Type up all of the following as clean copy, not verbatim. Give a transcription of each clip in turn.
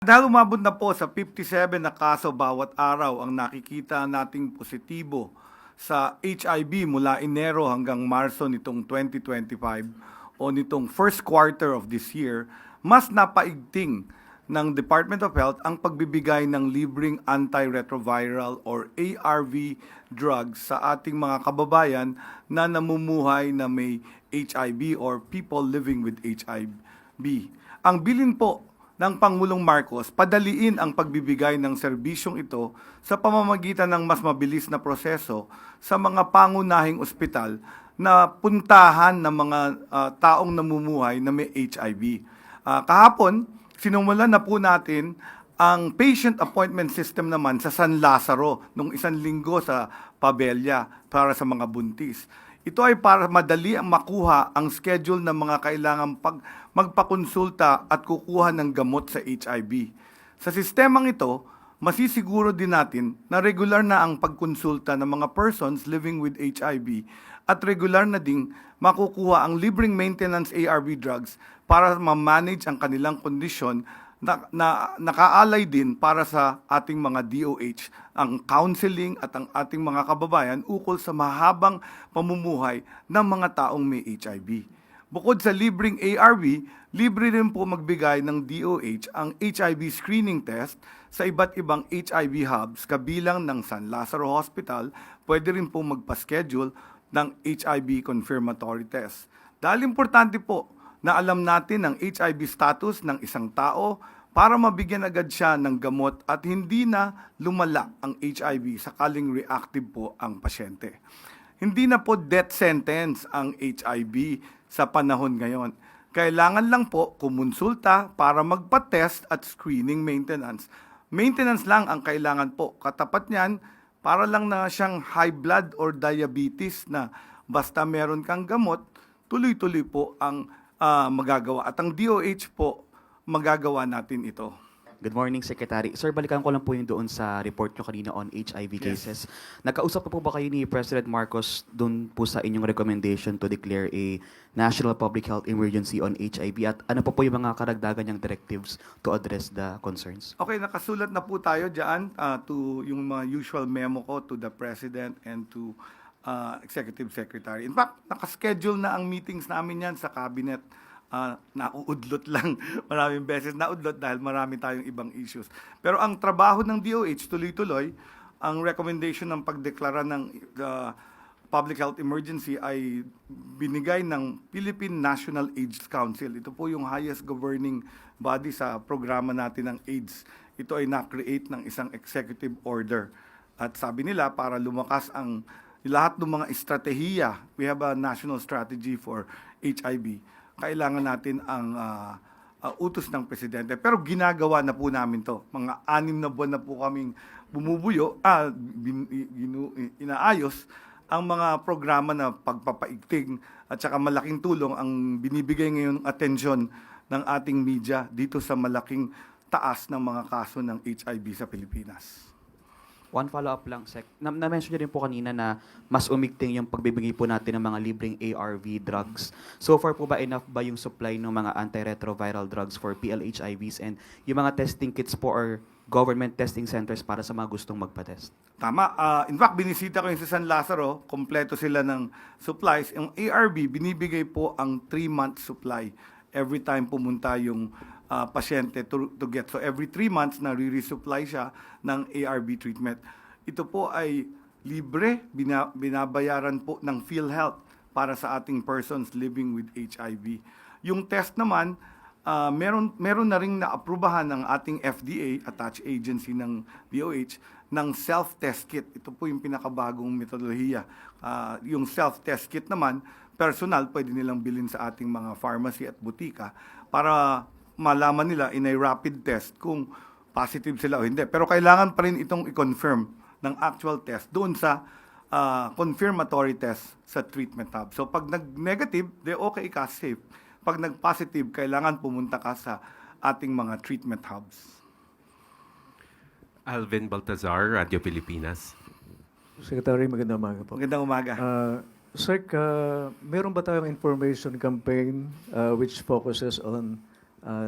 Dahil umabot na po sa 57 na kaso bawat araw ang nakikita nating positibo sa HIV mula Enero hanggang Marso nitong 2025 o nitong first quarter of this year, mas napaigting ng Department of Health ang pagbibigay ng libreng antiretroviral or ARV drugs sa ating mga kababayan na namumuhay na may HIV or people living with HIV. Ang bilin po ng Pangulong Marcos, padaliin ang pagbibigay ng serbisyong ito sa pamamagitan ng mas mabilis na proseso sa mga pangunahing ospital na puntahan ng mga taong namumuhay na may HIV. Kahapon, sinumulan na po natin ang patient appointment system naman sa San Lazaro nung 1 linggo sa Pabella para sa mga buntis. Ito ay para madali ang makuha ang schedule ng mga kailangan magpakonsulta at kukuha ng gamot sa HIV. Sa sistemang ito, masisiguro din natin na regular na ang pagkonsulta ng mga persons living with HIV at regular na ding makukuha ang libreng maintenance ARV drugs para ma-manage ang kanilang kondisyon na nakaalay din para sa ating mga DOH, ang counseling at ang ating mga kababayan ukol sa mahabang pamumuhay ng mga taong may HIV. Bukod sa libreng ARV, libre rin po magbigay ng DOH ang HIV screening test sa iba't ibang HIV hubs kabilang ng San Lazaro Hospital. Pwede rin po magpa-schedule ng HIV confirmatory test. Dahil importante po na alam natin ang HIV status ng isang tao para mabigyan agad siya ng gamot at hindi na lumala ang HIV sakaling reactive po ang pasyente. Hindi na po death sentence ang HIV sa panahon ngayon. Kailangan lang po kumonsulta para magpa-test at screening maintenance. Maintenance lang ang kailangan po. Katapat niyan, para lang na siyang high blood or diabetes na basta meron kang gamot, tuloy-tuloy po ang magagawa. At ang DOH po, magagawa natin ito. Good morning, Secretary. Sir, balikan ko lang po yung doon sa report nyo kanina on HIV cases. Nagkausap po ba kayo ni President Marcos doon po sa inyong recommendation to declare a national public health emergency on HIV? At ano po yung mga karagdagan niyang directives to address the concerns? Okay, nakasulat na po tayo dyan to yung mga usual memo ko to the President and to Executive Secretary. In fact, nakaschedule na ang meetings namin yan sa Cabinet. Nauudlot lang. Maraming beses naudlot dahil marami tayong ibang issues. Pero ang trabaho ng DOH, tuloy-tuloy, ang recommendation ng pagdeklara ng public health emergency ay binigay ng Philippine National AIDS Council. Ito po yung highest governing body sa programa natin ng AIDS. Ito ay na-create ng isang executive order. At sabi nila, para lumakas ang lahat ng mga estratehiya, we have a national strategy for HIV. Kailangan natin ang utos ng Presidente. Pero ginagawa na po namin to. Mga 6 na buwan na po kaming bumubuyo, inaayos ang mga programa na pagpapaigting at saka malaking tulong ang binibigay ngayon atensyon ng ating media dito sa malaking taas ng mga kaso ng HIV sa Pilipinas. One follow-up lang, Sec. Na-mention niyo rin po kanina na mas umigting yung pagbibigay po natin ng mga libreng ARV drugs. So far po ba enough ba yung supply ng mga antiretroviral drugs for PLHIVs and yung mga testing kits po or government testing centers para sa mga gustong magpa-test? Tama. In fact, binisita ko yung sa San Lazaro, kompleto sila ng supplies. Yung ARV, binibigay po ang 3-month supply every time pumunta yung pasyente to get. So every 3 months na re-resupply siya ng ARV treatment. Ito po ay libre, binabayaran po ng PhilHealth para sa ating persons living with HIV. Yung test naman, meron na ring naaprubahan ng ating FDA, attached agency ng DOH, ng self-test kit. Ito po yung pinakabagong metodolohiya. Yung self-test kit naman, personal, pwede nilang bilhin sa ating mga pharmacy at butika para malaman nila in a rapid test kung positive sila o hindi. Pero kailangan pa rin itong i-confirm ng actual test doon sa confirmatory test sa treatment hub. So pag nag-negative, de okay ka, safe. Pag nag-positive, kailangan pumunta ka sa ating mga treatment hubs. Alvin Baltazar, Radio Pilipinas. Secretary, magandang umaga po. Magandang umaga. Sir, meron ba tayong information campaign which focuses on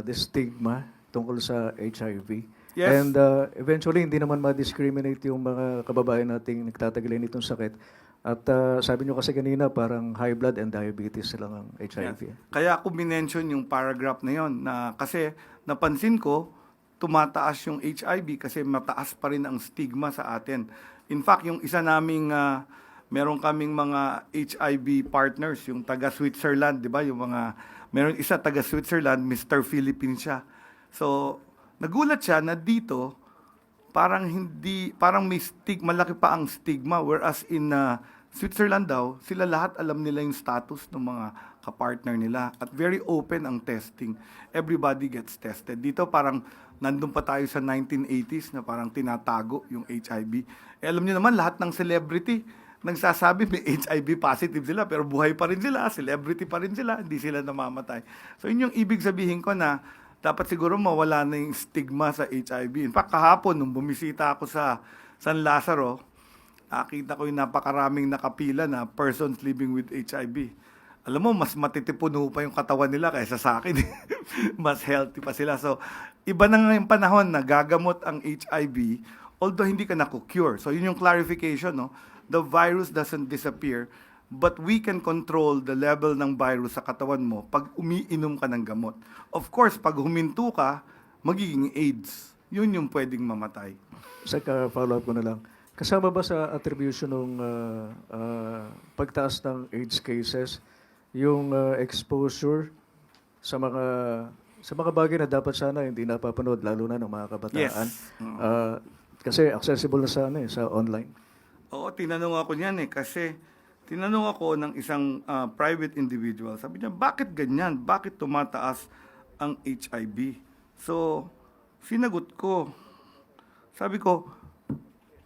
the stigma tungkol sa HIV. Yes. And eventually, hindi naman ma-discriminate yung mga kababayan nating nagtatagalan nitong sakit. At sabi nyo kasi kanina, parang high blood and diabetes lang ang HIV. Kaya ako minention yung paragraph na yon na kasi napansin ko tumataas yung HIV kasi mataas pa rin ang stigma sa atin. In fact, yung isa naming meron kaming mga HIV partners, yung taga Switzerland, 'di ba? Yung mga meron isa taga Switzerland, Mr. Philippines siya. So, nagulat siya na dito parang may malaki pa ang stigma, whereas in Switzerland daw, sila lahat alam nila yung status ng mga kapartner nila at very open ang testing. Everybody gets tested. Dito parang nandun pa tayo sa 1980s na parang tinatago yung HIV. Alam niyo naman lahat ng celebrity nagsasabi may HIV positive sila pero buhay pa rin sila, celebrity pa rin sila, hindi sila namamatay. So yun yung ibig sabihin ko na dapat siguro mawala na yung stigma sa HIV. In fact, kahapon, nung bumisita ako sa San Lazaro, nakita ko yung napakaraming nakapila na persons living with HIV. Alam mo, mas matitipuno pa yung katawan nila kaysa sa akin. Mas healthy pa sila. So, iba na nga yung panahon na gagamot ang HIV, although hindi ka naku-cure. So, yun yung clarification, no? The virus doesn't disappear, but we can control the level ng virus sa katawan mo pag umiinom ka ng gamot. Of course, pag huminto ka, magiging AIDS. Yun yung pwedeng mamatay. Follow-up ko na lang. Kasama ba sa attribution ng pagtaas ng AIDS cases yung exposure sa mga bagay na dapat sana hindi napapanood lalo na ng mga kabataan? Yes. Kasi accessible na sa online. Oo, tinanong ako niyan kasi tinanong ako ng isang private individual. Sabi niya, bakit ganyan? Bakit tumataas ang HIV? So, sinagot ko. Sabi ko,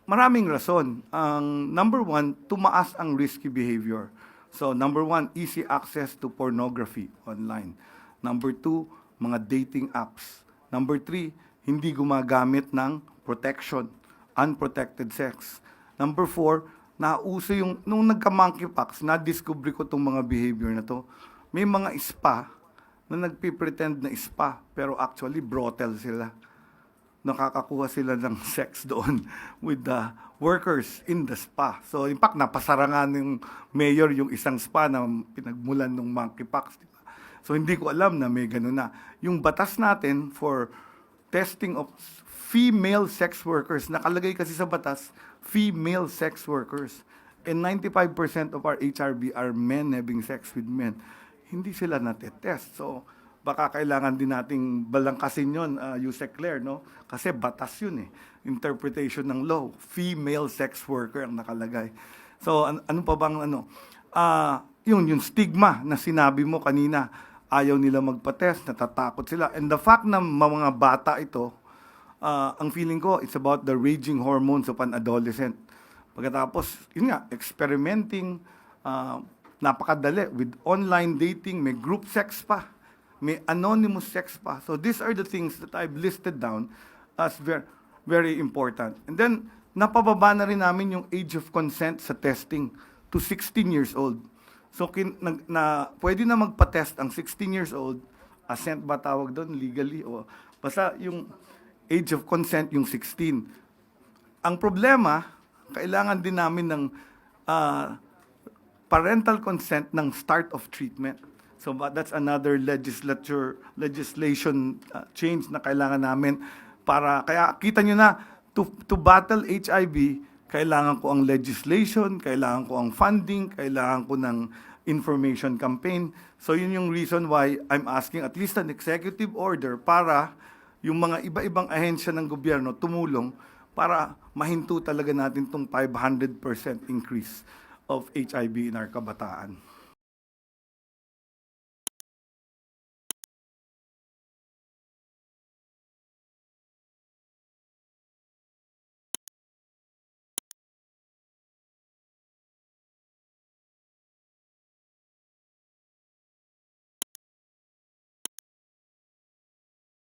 maraming rason. Ang number one, tumaas ang risky behavior. So, number one, easy access to pornography online. Number two, mga dating apps. Number three, hindi gumagamit ng protection, unprotected sex. Number four, nauso yung, nung nagka-monkeypox, na-discover ko itong mga behavior na to. May mga spa na nagpipretend na spa, pero actually brothel sila. Nakakakuha sila ng sex doon with the workers in the spa. So, in fact, napasara nga ng mayor yung isang spa na pinagmulan ng monkeypox. Diba? So, hindi ko alam na may ganun na. Yung batas natin for testing of female sex workers, nakalagay kasi sa batas, female sex workers. And 95% of our HRV are men having sex with men. Hindi sila natetest. So, baka kailangan din nating balangkasin yun, Yusek Claire, no? Kasi batas yun eh. Interpretation ng law. Female sex worker ang nakalagay. So, ano pa bang yung stigma na sinabi mo kanina, ayaw nila magpa-test, natatakot sila. And the fact na mga bata ito, ang feeling ko, it's about the raging hormones of an adolescent. Pagkatapos, yun nga, experimenting, napakadali. With online dating, may group sex pa. May anonymous sex pa. So these are the things that I've listed down as very, very important. And then, napababa na rin namin yung age of consent sa testing to 16 years old. So, pwede na magpa-test ang 16 years old, assent ba tawag doon legally? O basta yung age of consent yung 16. Ang problema, kailangan din namin ng parental consent ng start of treatment. So that's another legislation change na kailangan namin kaya kita nyo na to battle HIV, kailangan ko ang legislation, kailangan ko ang funding, kailangan ko ng information campaign. So yun yung reason why I'm asking at least an executive order para yung mga iba-ibang ahensya ng gobyerno tumulong para mahinto talaga natin tong 500% increase of HIV in our kabataan.